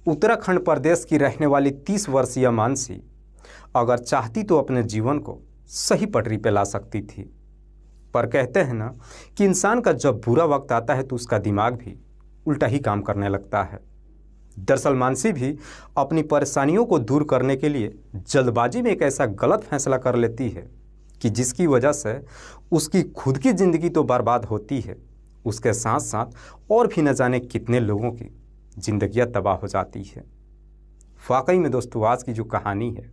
उत्तराखंड प्रदेश की रहने वाली 30 वर्षीय मानसी अगर चाहती तो अपने जीवन को सही पटरी पे ला सकती थी। पर कहते हैं ना कि इंसान का जब बुरा वक्त आता है तो उसका दिमाग भी उल्टा ही काम करने लगता है। दरअसल मानसी भी अपनी परेशानियों को दूर करने के लिए जल्दबाजी में एक ऐसा गलत फैसला कर लेती है कि जिसकी वजह से उसकी खुद की ज़िंदगी तो बर्बाद होती है, उसके साथ साथ और भी न जाने कितने लोगों की ज़िंदगियां तबाह हो जाती है। वाकई में दोस्तों, आज की जो कहानी है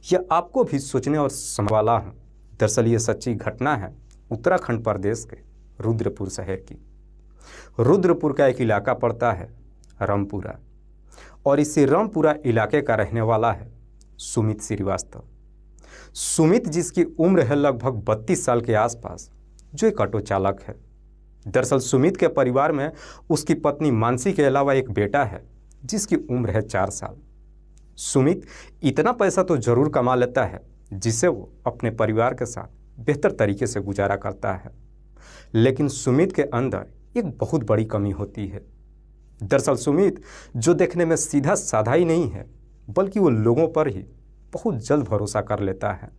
यह आपको भी सोचने और समझने वाला है। दरअसल ये सच्ची घटना है उत्तराखंड प्रदेश के रुद्रपुर शहर की। रुद्रपुर का एक इलाका पड़ता है रामपुरा, और इसी रामपुरा इलाके का रहने वाला है सुमित श्रीवास्तव। सुमित जिसकी उम्र है लगभग 32 साल के आसपास, जो एक ऑटो चालक है। दरअसल सुमित के परिवार में उसकी पत्नी मानसी के अलावा एक बेटा है जिसकी उम्र है 4 साल। सुमित इतना पैसा तो जरूर कमा लेता है जिससे वो अपने परिवार के साथ बेहतर तरीके से गुजारा करता है, लेकिन सुमित के अंदर एक बहुत बड़ी कमी होती है। दरअसल सुमित जो देखने में सीधा साधा ही नहीं है, बल्कि वो लोगों पर ही बहुत जल्द भरोसा कर लेता है।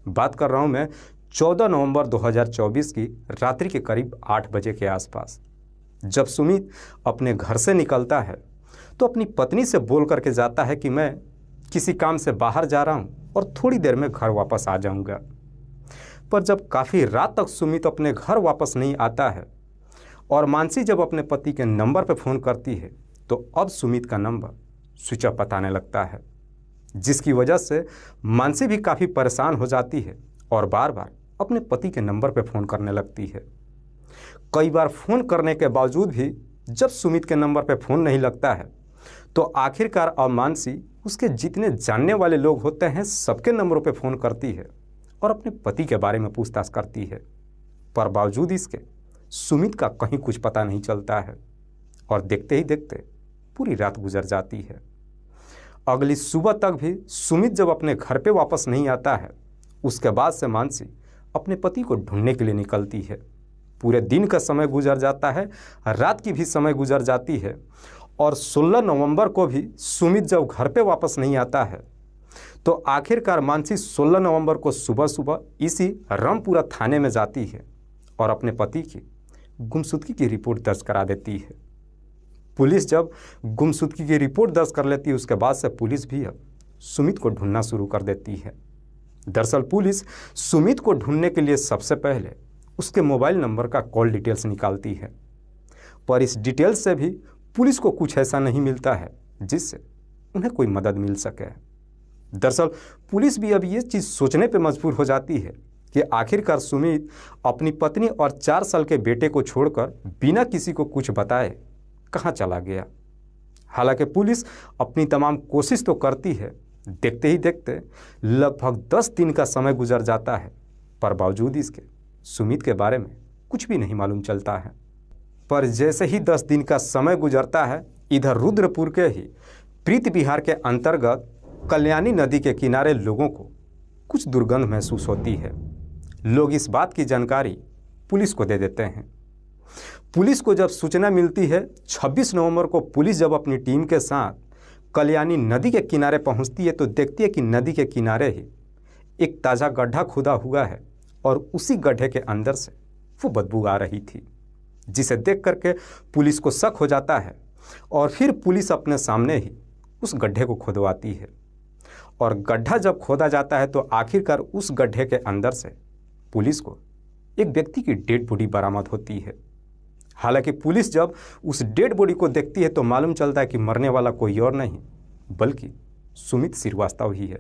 बात कर रहा हूँ मैं 14 नवंबर 2024 की रात्रि के करीब 8 बजे के आसपास। जब सुमित अपने घर से निकलता है तो अपनी पत्नी से बोल करके जाता है कि मैं किसी काम से बाहर जा रहा हूँ और थोड़ी देर में घर वापस आ जाऊँगा। पर जब काफ़ी रात तक सुमित अपने घर वापस नहीं आता है और मानसी जब अपने पति के नंबर पर फ़ोन करती है तो अब सुमित का नंबर स्विच ऑफ बताने लगता है, जिसकी वजह से मानसी भी काफ़ी परेशान हो जाती है और बार बार अपने पति के नंबर पर फ़ोन करने लगती है। कई बार फ़ोन करने के बावजूद भी जब सुमित के नंबर पर फ़ोन नहीं लगता है तो आखिरकार अब मानसी उसके जितने जानने वाले लोग होते हैं सबके नंबरों पर फ़ोन करती है और अपने पति के बारे में पूछताछ करती है। पर बावजूद इसके सुमित का कहीं कुछ पता नहीं चलता है और देखते ही देखते पूरी रात गुजर जाती है। अगली सुबह तक भी सुमित जब अपने घर पे वापस नहीं आता है, उसके बाद से मानसी अपने पति को ढूंढने के लिए निकलती है। पूरे दिन का समय गुजर जाता है, रात की भी समय गुजर जाती है, और 16 नवंबर को भी सुमित जब घर पे वापस नहीं आता है तो आखिरकार मानसी 16 नवंबर को सुबह सुबह इसी रामपुरा थाने में जाती है और अपने पति की गुमशुदगी की रिपोर्ट दर्ज करा देती है। पुलिस जब गुमशुदगी की रिपोर्ट दर्ज कर लेती है उसके बाद से पुलिस भी अब सुमित को ढूंढना शुरू कर देती है। दरअसल पुलिस सुमित को ढूंढने के लिए सबसे पहले उसके मोबाइल नंबर का कॉल डिटेल्स निकालती है, पर इस डिटेल्स से भी पुलिस को कुछ ऐसा नहीं मिलता है जिससे उन्हें कोई मदद मिल सके। दरअसल पुलिस भी अब ये चीज़ सोचने पर मजबूर हो जाती है कि आखिरकार सुमित अपनी पत्नी और 4 साल के बेटे को छोड़कर बिना किसी को कुछ बताए कहाँ चला गया। हालांकि पुलिस अपनी तमाम कोशिश तो करती है, देखते ही देखते लगभग 10 दिन का समय गुजर जाता है, पर बावजूद इसके सुमित के बारे में कुछ भी नहीं मालूम चलता है। पर जैसे ही 10 दिन का समय गुजरता है, इधर रुद्रपुर के ही प्रीति बिहार के अंतर्गत कल्याणी नदी के किनारे लोगों को कुछ दुर्गंध महसूस होती है। लोग इस बात की जानकारी पुलिस को दे देते हैं। पुलिस को जब सूचना मिलती है, 26 नवंबर को पुलिस जब अपनी टीम के साथ कल्याणी नदी के किनारे पहुंचती है तो देखती है कि नदी के किनारे ही एक ताज़ा गड्ढा खुदा हुआ है और उसी गड्ढे के अंदर से वो बदबू आ रही थी, जिसे देख करके पुलिस को शक हो जाता है और फिर पुलिस अपने सामने ही उस गड्ढे को खुदवाती है। और गड्ढा जब खोदा जाता है तो आखिरकार उस गड्ढे के अंदर से पुलिस को एक व्यक्ति की डेड बॉडी बरामद होती है। हालांकि पुलिस जब उस डेड बॉडी को देखती है तो मालूम चलता है कि मरने वाला कोई और नहीं बल्कि सुमित श्रीवास्तव ही है।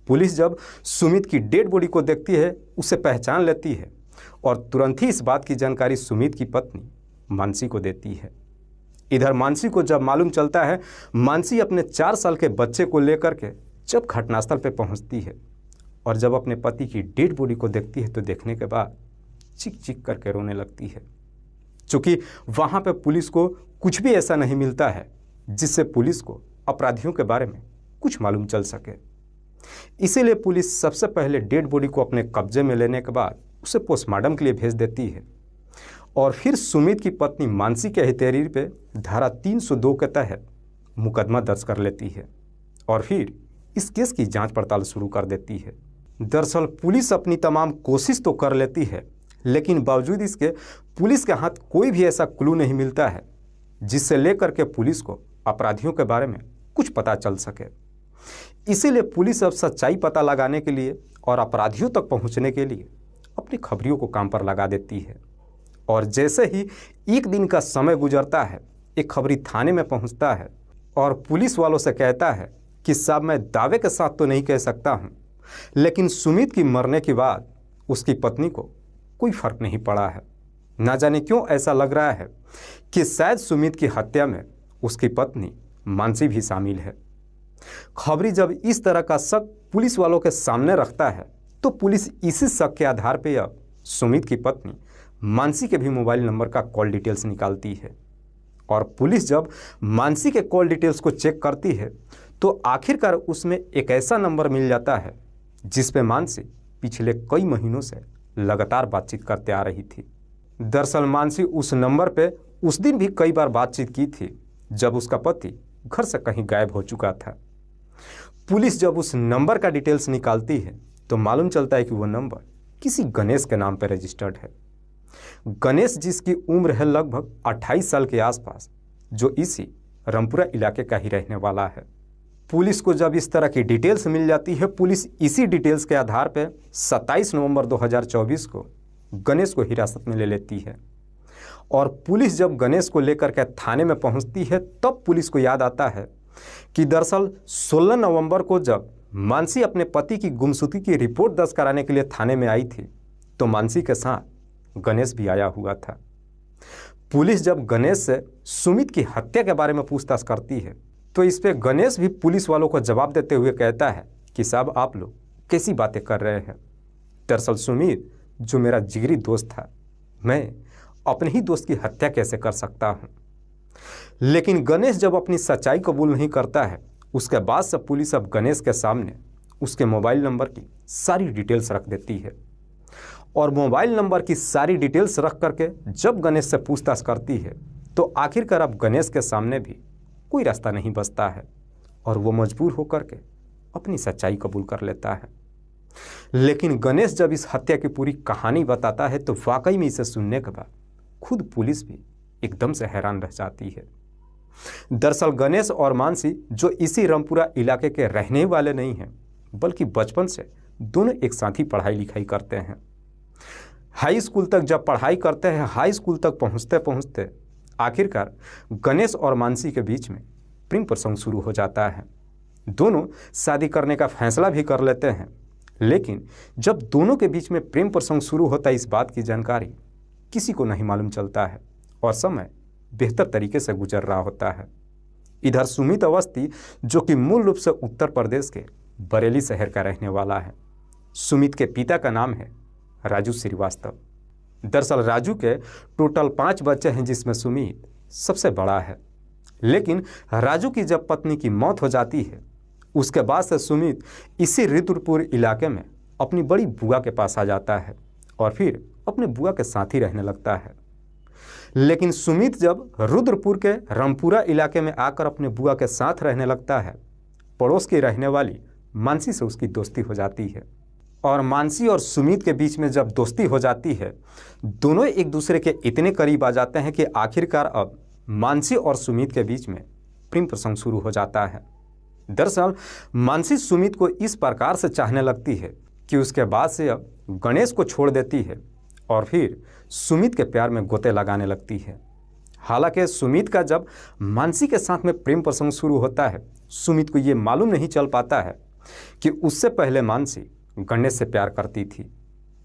पुलिस जब सुमित की डेड बॉडी को देखती है, उसे पहचान लेती है और तुरंत ही इस बात की जानकारी सुमित की पत्नी मानसी को देती है। इधर मानसी को जब मालूम चलता है, मानसी अपने 4 साल के बच्चे को लेकर के जब घटनास्थल पर पहुंचती है और जब अपने पति की डेड बॉडी को देखती है तो देखने के बाद चिक चिक करके रोने लगती है, क्योंकि वहां पे पुलिस को कुछ भी ऐसा नहीं मिलता है जिससे पुलिस को अपराधियों के बारे में कुछ मालूम चल सके। इसीलिए पुलिस सबसे पहले डेड बॉडी को अपने कब्जे में लेने के बाद उसे पोस्टमार्टम के लिए भेज देती है और फिर सुमित की पत्नी मानसी के हथेली पे धारा 302 के तहत मुकदमा दर्ज कर लेती है और फिर इस केस की जांच पड़ताल शुरू कर देती है। दरअसल पुलिस अपनी तमाम कोशिश तो कर लेती है, लेकिन बावजूद इसके पुलिस के हाथ कोई भी ऐसा क्लू नहीं मिलता है जिससे लेकर के पुलिस को अपराधियों के बारे में कुछ पता चल सके। इसीलिए पुलिस अब सच्चाई पता लगाने के लिए और अपराधियों तक पहुंचने के लिए अपनी खबरियों को काम पर लगा देती है। और जैसे ही एक दिन का समय गुजरता है, एक खबरी थाने में पहुंचता है और पुलिस वालों से कहता है कि साहब मैं दावे के साथ तो नहीं कह सकता हूं, लेकिन सुमित की मरने के बाद उसकी पत्नी को कोई फर्क नहीं पड़ा है। ना जाने क्यों ऐसा लग रहा है कि शायद सुमित की हत्या में उसकी पत्नी मानसी भी शामिल है। खबरी जब इस तरह का शक पुलिस वालों के सामने रखता है तो पुलिस इसी शक के आधार पर अब सुमित की पत्नी मानसी के भी मोबाइल नंबर का कॉल डिटेल्स निकालती है। और पुलिस जब मानसी के कॉल डिटेल्स को चेक करती है तो आखिरकार उसमें एक ऐसा नंबर मिल जाता है जिस पे मानसी पिछले कई महीनों से लगातार बातचीत करते आ रही थी। दरअसल मानसी उस नंबर पे उस दिन भी कई बार बातचीत की थी जब उसका पति घर से कहीं गायब हो चुका था। पुलिस जब उस नंबर का डिटेल्स निकालती है तो मालूम चलता है कि वो नंबर किसी गणेश के नाम पर रजिस्टर्ड है। गणेश जिसकी उम्र है लगभग 28 साल के आसपास, जो इसी रामपुरा इलाके का ही रहने वाला है। पुलिस को जब इस तरह की डिटेल्स मिल जाती है, पुलिस इसी डिटेल्स के आधार पर 27 नवंबर 2024 को गणेश को हिरासत में ले लेती है। और पुलिस जब गणेश को लेकर के थाने में पहुंचती है तब पुलिस को याद आता है कि दरअसल 16 नवंबर को जब मानसी अपने पति की गुमशुदगी की रिपोर्ट दर्ज कराने के लिए थाने में आई थी तो मानसी के साथ गणेश भी आया हुआ था। पुलिस जब गणेश से सुमित की हत्या के बारे में पूछताछ करती है तो इस पे गणेश भी पुलिस वालों को जवाब देते हुए कहता है कि साहब आप लोग कैसी बातें कर रहे हैं। दरअसल सुमित जो मेरा जिगरी दोस्त था, मैं अपने ही दोस्त की हत्या कैसे कर सकता हूं। लेकिन गणेश जब अपनी सच्चाई कबूल नहीं करता है, उसके बाद से पुलिस अब गणेश के सामने उसके मोबाइल नंबर की सारी डिटेल्स रख देती है। और मोबाइल नंबर की सारी डिटेल्स रख करके जब गणेश से पूछताछ करती है तो आखिरकार अब गणेश के सामने भी कोई रास्ता नहीं बचता है और वो मजबूर होकर के अपनी सच्चाई कबूल कर लेता है। लेकिन गणेश जब इस हत्या की पूरी कहानी बताता है तो वाकई में इसे सुनने के बाद खुद पुलिस भी एकदम से हैरान रह जाती है। दरअसल गणेश और मानसी जो इसी रामपुरा इलाके के रहने वाले नहीं हैं, बल्कि बचपन से दोनों एक साथ ही पढ़ाई लिखाई करते हैं। हाई स्कूल तक जब पढ़ाई करते हैं, हाई स्कूल तक पहुंचते पहुंचते आखिरकार गणेश और मानसी के बीच में प्रेम प्रसंग शुरू हो जाता है। दोनों शादी करने का फैसला भी कर लेते हैं, लेकिन जब दोनों के बीच में प्रेम प्रसंग शुरू होता है इस बात की जानकारी किसी को नहीं मालूम चलता है और समय बेहतर तरीके से गुजर रहा होता है। इधर सुमित अवस्थी जो कि मूल रूप से उत्तर प्रदेश के बरेली शहर का रहने वाला है। सुमित के पिता का नाम है राजू श्रीवास्तव। दरअसल राजू के टोटल 5 बच्चे हैं जिसमें सुमित सबसे बड़ा है। लेकिन राजू की जब पत्नी की मौत हो जाती है उसके बाद से सुमित इसी रुद्रपुर इलाके में अपनी बड़ी बुआ के पास आ जाता है और फिर अपने बुआ के साथ ही रहने लगता है। लेकिन सुमित जब रुद्रपुर के रामपुरा इलाके में आकर अपने बुआ के साथ रहने लगता है, पड़ोस की रहने वाली मानसी से उसकी दोस्ती हो जाती है। और मानसी और सुमित के बीच में जब दोस्ती हो जाती है, दोनों एक दूसरे के इतने करीब आ जाते हैं कि आखिरकार अब मानसी और सुमित के बीच में प्रेम प्रसंग शुरू हो जाता है। दरअसल मानसी सुमित को इस प्रकार से चाहने लगती है कि उसके बाद से अब गणेश को छोड़ देती है और फिर सुमित के प्यार में गोते लगाने लगती है। हालांकि सुमित का जब मानसी के साथ में प्रेम प्रसंग शुरू होता है, सुमित को ये मालूम नहीं चल पाता है कि उससे पहले मानसी गणेश से प्यार करती थी।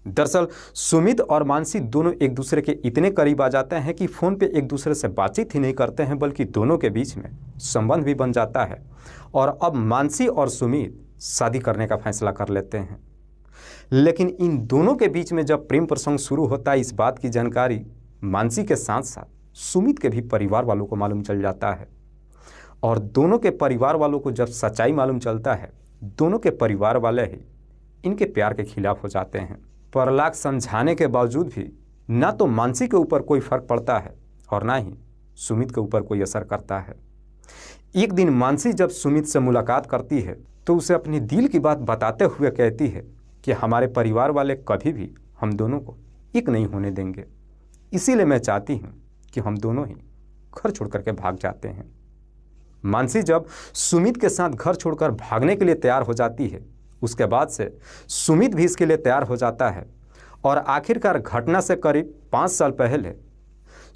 दरअसल सुमित और मानसी दोनों एक दूसरे के इतने करीब आ जाते हैं कि फ़ोन पे एक दूसरे से बातचीत ही नहीं करते हैं, बल्कि दोनों के बीच में संबंध भी बन जाता है और अब मानसी और सुमित शादी करने का फैसला कर लेते हैं। लेकिन इन दोनों के बीच में जब प्रेम प्रसंग शुरू होता है, इस बात की जानकारी मानसी के साथ साथ सुमित के भी परिवार वालों को मालूम चल जाता है। और दोनों के परिवार वालों को जब सच्चाई मालूम चलता है, दोनों के परिवार वाले ही इनके प्यार के खिलाफ हो जाते हैं। पर लाख समझाने के बावजूद भी ना तो मानसी के ऊपर कोई फर्क पड़ता है और ना ही सुमित के ऊपर कोई असर करता है। एक दिन मानसी जब सुमित से मुलाकात करती है तो उसे अपनी दिल की बात बताते हुए कहती है कि हमारे परिवार वाले कभी भी हम दोनों को एक नहीं होने देंगे, इसीलिए मैं चाहती हूँ कि हम दोनों ही घर छोड़ करके भाग जाते हैं। मानसी जब सुमित के साथ घर छोड़कर भागने के लिए तैयार हो जाती है, उसके बाद से सुमित भी इसके लिए तैयार हो जाता है और आखिरकार घटना से करीब 5 साल पहले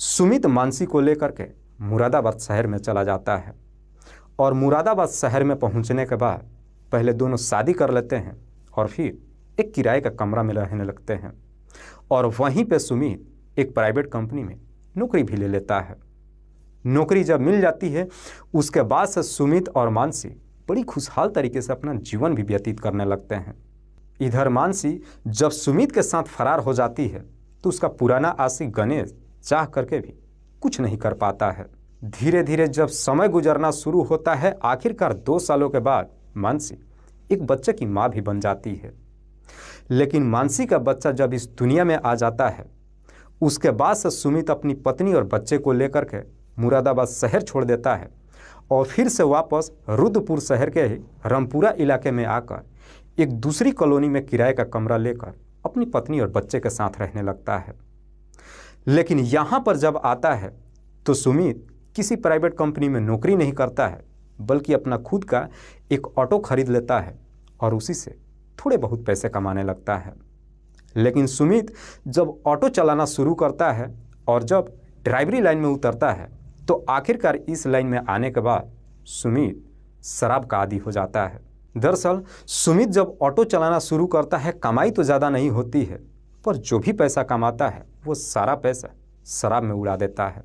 सुमित मानसी को लेकर के मुरादाबाद शहर में चला जाता है। और मुरादाबाद शहर में पहुंचने के बाद पहले दोनों शादी कर लेते हैं और फिर एक किराए का कमरा में रहने लगते हैं और वहीं पे सुमित एक प्राइवेट कंपनी में नौकरी भी ले लेता है। नौकरी जब मिल जाती है उसके बाद से सुमित और मानसी बड़ी खुशहाल तरीके से अपना जीवन भी व्यतीत करने लगते हैं। इधर मानसी जब सुमित के साथ फरार हो जाती है तो उसका पुराना आशिक गणेश चाह करके भी कुछ नहीं कर पाता है। धीरे धीरे जब समय गुजरना शुरू होता है, आखिरकार 2 सालों के बाद मानसी एक बच्चे की माँ भी बन जाती है। लेकिन मानसी का बच्चा जब इस दुनिया में आ जाता है उसके बाद से सुमित अपनी पत्नी और बच्चे को लेकर के मुरादाबाद शहर छोड़ देता है और फिर से वापस रुद्रपुर शहर के ही रामपुरा इलाके में आकर एक दूसरी कॉलोनी में किराए का कमरा लेकर अपनी पत्नी और बच्चे के साथ रहने लगता है। लेकिन यहाँ पर जब आता है तो सुमित किसी प्राइवेट कंपनी में नौकरी नहीं करता है, बल्कि अपना खुद का एक ऑटो खरीद लेता है और उसी से थोड़े बहुत पैसे कमाने लगता है। लेकिन सुमित जब ऑटो चलाना शुरू करता है और जब ड्राइवरी लाइन में उतरता है तो आखिरकार इस लाइन में आने के बाद सुमित शराब का आदी हो जाता है। दरअसल सुमित जब ऑटो चलाना शुरू करता है, कमाई तो ज़्यादा नहीं होती है, पर जो भी पैसा कमाता है वो सारा पैसा शराब में उड़ा देता है।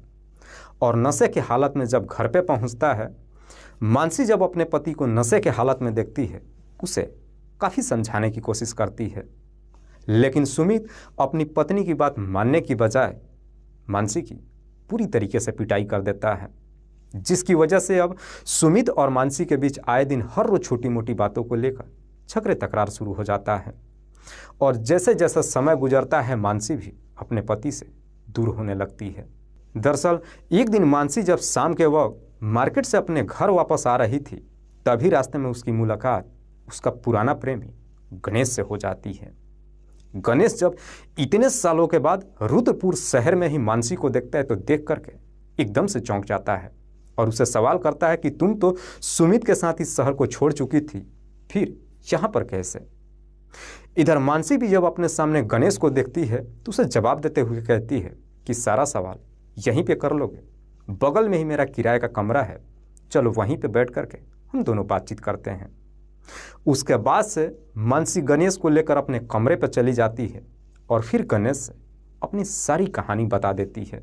और नशे की हालत में जब घर पे पहुंचता है, मानसी जब अपने पति को नशे के हालत में देखती है उसे काफ़ी समझाने की कोशिश करती है, लेकिन सुमित अपनी पत्नी की बात मानने की बजाय मानसी की पूरी तरीके से पिटाई कर देता है, जिसकी वजह से अब सुमित और मानसी के बीच आए दिन हर रोज छोटी मोटी बातों को लेकर झगड़े तकरार शुरू हो जाता है। और जैसे जैसे समय गुजरता है मानसी भी अपने पति से दूर होने लगती है। दरअसल एक दिन मानसी जब शाम के वक्त मार्केट से अपने घर वापस आ रही थी, तभी रास्ते में उसकी मुलाकात उसका पुराना प्रेमी गणेश से हो जाती है। गणेश जब इतने सालों के बाद रुद्रपुर शहर में ही मानसी को देखता है तो देख करके एकदम से चौंक जाता है और उसे सवाल करता है कि तुम तो सुमित के साथ इस शहर को छोड़ चुकी थी, फिर यहाँ पर कैसे? इधर मानसी भी जब अपने सामने गणेश को देखती है तो उसे जवाब देते हुए कहती है कि सारा सवाल यहीं पे कर लोगे, बगल में ही मेरा किराए का कमरा है, चलो वहीं पे बैठ करके हम दोनों बातचीत करते हैं। उसके बाद से मानसी गणेश को लेकर अपने कमरे पर चली जाती है और फिर गणेश से अपनी सारी कहानी बता देती है।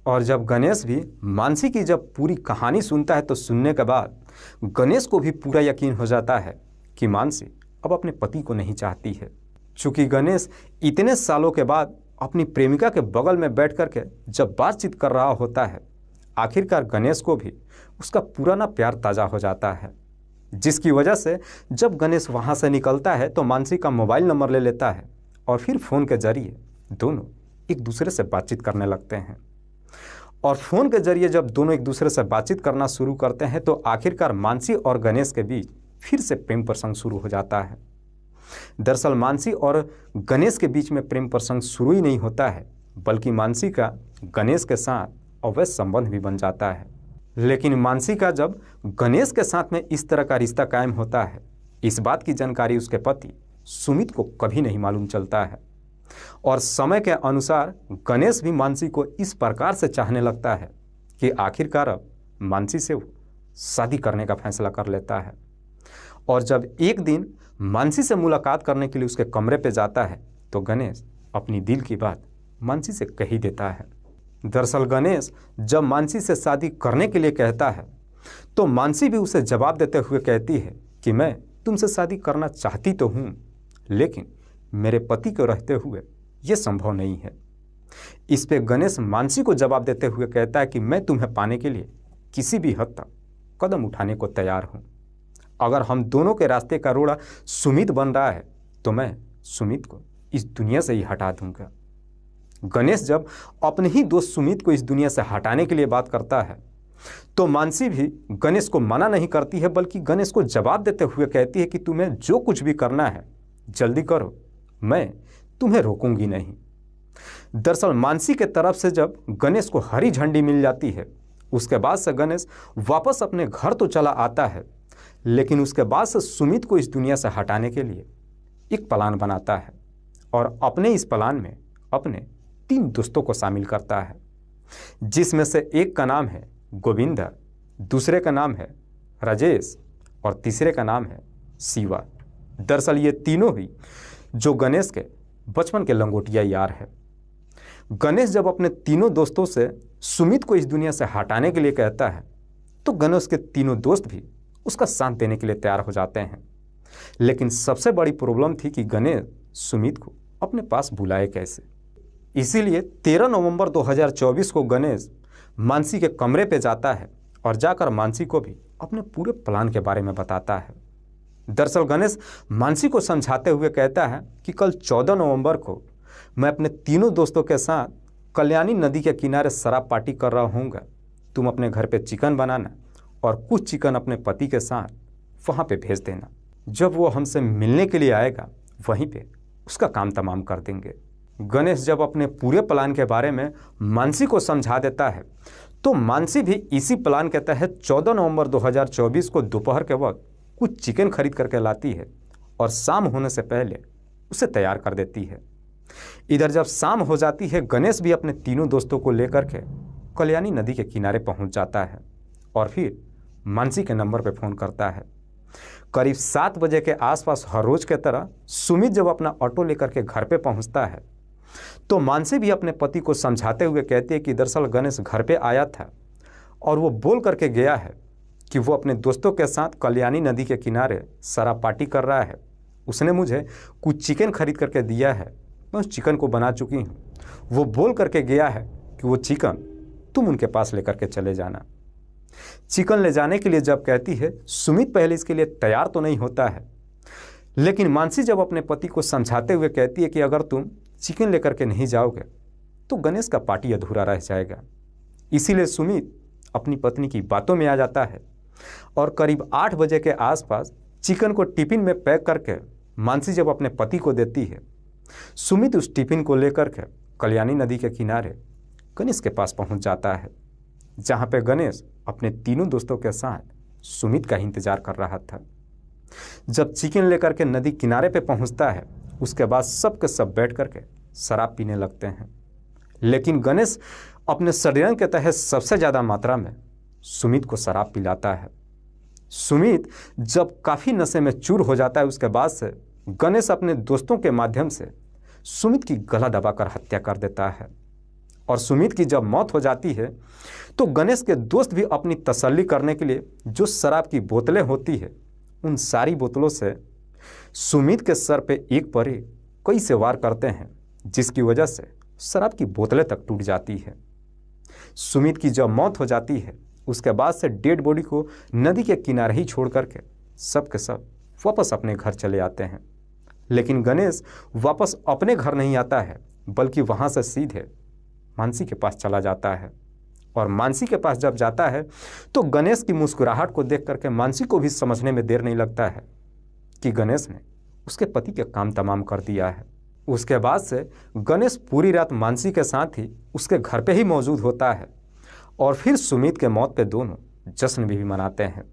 और जब गणेश भी मानसी की जब पूरी कहानी सुनता है तो सुनने के बाद गणेश को भी पूरा यकीन हो जाता है कि मानसी अब अपने पति को नहीं चाहती है। चूँकि गणेश इतने सालों के बाद अपनी प्रेमिका के बगल में बैठ करके जब बातचीत कर रहा होता है, आखिरकार गणेश को भी उसका पुराना प्यार ताज़ा हो जाता है, जिसकी वजह से जब गणेश वहाँ से निकलता है तो मानसी का मोबाइल नंबर ले लेता है और फिर फ़ोन के जरिए दोनों एक दूसरे से बातचीत करने लगते हैं। और फ़ोन के जरिए जब दोनों एक दूसरे से बातचीत करना शुरू करते हैं तो आखिरकार मानसी और गणेश के बीच फिर से प्रेम प्रसंग शुरू हो जाता है। दरअसल मानसी और गणेश के बीच में प्रेम प्रसंग शुरू ही नहीं होता है, बल्कि मानसी का गणेश के साथ अवैध संबंध भी बन जाता है। लेकिन मानसी का जब गणेश के साथ में इस तरह का रिश्ता कायम होता है, इस बात की जानकारी उसके पति सुमित को कभी नहीं मालूम चलता है। और समय के अनुसार गणेश भी मानसी को इस प्रकार से चाहने लगता है कि आखिरकार अब मानसी से वो शादी करने का फैसला कर लेता है। और जब एक दिन मानसी से मुलाकात करने के लिए उसके कमरे पे जाता है तो गणेश अपनी दिल की बात मानसी से कह ही देता है। दरअसल गणेश जब मानसी से शादी करने के लिए कहता है तो मानसी भी उसे जवाब देते हुए कहती है कि मैं तुमसे शादी करना चाहती तो हूँ, लेकिन मेरे पति को रहते हुए ये संभव नहीं है। इस पे गणेश मानसी को जवाब देते हुए कहता है कि मैं तुम्हें पाने के लिए किसी भी हद तक कदम उठाने को तैयार हूँ। अगर हम दोनों के रास्ते का रोड़ा सुमित बन रहा है तो मैं सुमित को इस दुनिया से ही हटा दूंगा। गणेश जब अपने ही दोस्त सुमित को इस दुनिया से हटाने के लिए बात करता है तो मानसी भी गणेश को मना नहीं करती है, बल्कि गणेश को जवाब देते हुए कहती है कि तुम्हें जो कुछ भी करना है जल्दी करो, मैं तुम्हें रोकूंगी नहीं। दरअसल मानसी के तरफ से जब गणेश को हरी झंडी मिल जाती है, उसके बाद से गणेश वापस अपने घर तो चला आता है, लेकिन उसके बाद से सुमित को इस दुनिया से हटाने के लिए एक प्लान बनाता है और अपने इस प्लान में अपने 3 दोस्तों को शामिल करता है, जिसमें से एक का नाम है गोविंदा, दूसरे का नाम है राजेश और तीसरे का नाम है शिवा। दरअसल ये तीनों ही जो गणेश के बचपन के लंगोटिया यार है। गणेश जब अपने तीनों दोस्तों से सुमित को इस दुनिया से हटाने के लिए कहता है, तो गणेश के तीनों दोस्त भी उसका साथ देने के लिए तैयार हो जाते हैं। लेकिन सबसे बड़ी प्रॉब्लम थी कि गणेश सुमित को अपने पास बुलाए कैसे। इसीलिए 13 नवंबर 2024 को गणेश मानसी के कमरे पे जाता है और जाकर मानसी को भी अपने पूरे प्लान के बारे में बताता है। दरअसल गणेश मानसी को समझाते हुए कहता है कि कल 14 नवंबर को मैं अपने तीनों दोस्तों के साथ कल्याणी नदी के किनारे शराब पार्टी कर रहा हूँगा। तुम अपने घर पे चिकन बनाना और कुछ चिकन अपने पति के साथ वहाँ पे भेज देना। जब वो हमसे मिलने के लिए आएगा, वहीं पे उसका काम तमाम कर देंगे। गणेश जब अपने पूरे प्लान के बारे में मानसी को समझा देता है, तो मानसी भी इसी प्लान के तहत 14 नवंबर 2024 को दोपहर के वक्त कुछ चिकन खरीद करके लाती है और शाम होने से पहले उसे तैयार कर देती है। इधर जब शाम हो जाती है, गणेश भी अपने तीनों दोस्तों को लेकर के कल्याणी नदी के किनारे पहुंच जाता है और फिर मानसी के नंबर पर फ़ोन करता है। करीब 7 बजे के आसपास हर रोज के तरह सुमित जब अपना ऑटो लेकर के घर पे पहुंचता है, तो मानसी भी अपने पति को समझाते हुए कहती है कि दरअसल गणेश घर पे आया था और वो बोल करके गया है कि वो अपने दोस्तों के साथ कल्याणी नदी के किनारे शराब पार्टी कर रहा है। उसने मुझे कुछ चिकन खरीद करके दिया है, मैं उस चिकन को बना चुकी हूँ। वो बोल करके गया है कि वो चिकन तुम उनके पास लेकर के चले जाना। चिकन ले जाने के लिए जब कहती है, सुमित पहले इसके लिए तैयार तो नहीं होता है, लेकिन मानसी जब अपने पति को समझाते हुए कहती है कि अगर तुम चिकन लेकर के नहीं जाओगे तो गणेश का पार्टी अधूरा रह जाएगा। इसीलिए सुमित अपनी पत्नी की बातों में आ जाता है और करीब 8 बजे के आसपास चिकन को टिफिन में पैक करके मानसी जब अपने पति को देती है, सुमित उस टिफिन को लेकर के कल्याणी नदी के किनारे गणेश के पास पहुंच जाता है, जहां पे गणेश अपने तीनों दोस्तों के साथ सुमित का इंतजार कर रहा था। जब चिकन लेकर के नदी किनारे पे पहुंचता है, उसके बाद सब के सब बैठ करके शराब पीने लगते हैं। लेकिन गणेश अपने षड्यंत्र के तहत सबसे ज़्यादा मात्रा में सुमित को शराब पिलाता है। सुमित जब काफ़ी नशे में चूर हो जाता है, उसके बाद से गणेश अपने दोस्तों के माध्यम से सुमित की गला दबाकर हत्या कर देता है। और सुमित की जब मौत हो जाती है, तो गणेश के दोस्त भी अपनी तसल्ली करने के लिए जो शराब की बोतलें होती है, उन सारी बोतलों से सुमित के सर पे एक पर एक कई से वार करते हैं, जिसकी वजह से शराब की बोतलें तक टूट जाती है। सुमित की जब मौत हो जाती है, उसके बाद से डेड बॉडी को नदी के किनारे ही छोड़ करके सब के सब वापस अपने घर चले आते हैं। लेकिन गणेश वापस अपने घर नहीं आता है, बल्कि वहाँ से सीधे मानसी के पास चला जाता है। और मानसी के पास जब जाता है, तो गणेश की मुस्कुराहट को देख करके मानसी को भी समझने में देर नहीं लगता है कि गणेश ने उसके पति के काम तमाम कर दिया है। उसके बाद से गणेश पूरी रात मानसी के साथ ही उसके घर पे ही मौजूद होता है और फिर सुमित के मौत पे दोनों जश्न भी मनाते हैं।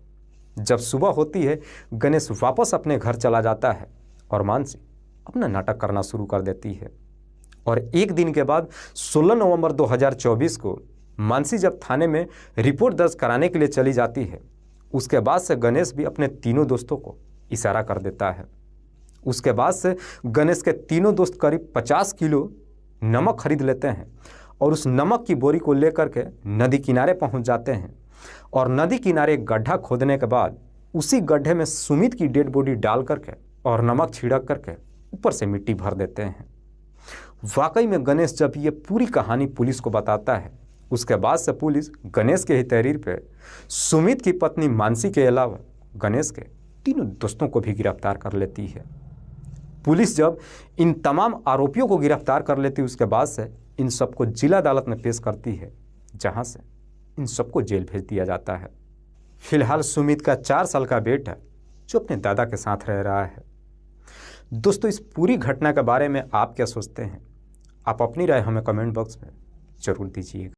जब सुबह होती है, गणेश वापस अपने घर चला जाता है और मानसी अपना नाटक करना शुरू कर देती है। और एक दिन के बाद 16 नवंबर 2024 को मानसी जब थाने में रिपोर्ट दर्ज कराने के लिए चली जाती है, उसके बाद से गणेश भी अपने तीनों दोस्तों को इशारा कर देता है। उसके बाद से गणेश के तीनों दोस्त करीब 50 किलो नमक खरीद लेते हैं और उस नमक की बोरी को लेकर के नदी किनारे पहुंच जाते हैं। और नदी किनारे एक गड्ढा खोदने के बाद उसी गड्ढे में सुमित की डेड बॉडी डाल करके और नमक छिड़क करके ऊपर से मिट्टी भर देते हैं। वाकई में गणेश जब ये पूरी कहानी पुलिस को बताता है, उसके बाद से पुलिस गणेश के ही तहरीर पे सुमित की पत्नी मानसी के अलावा गणेश के तीनों दोस्तों को भी गिरफ्तार कर लेती है। पुलिस जब इन तमाम आरोपियों को गिरफ्तार कर लेती है, उसके बाद से इन सबको जिला अदालत में पेश करती है, जहां से इन सबको जेल भेज दिया जाता है। फिलहाल सुमित का 4 साल का बेटा जो अपने दादा के साथ रह रहा है। दोस्तों, इस पूरी घटना के बारे में आप क्या सोचते हैं? आप अपनी राय हमें कमेंट बॉक्स में जरूर दीजिएगा।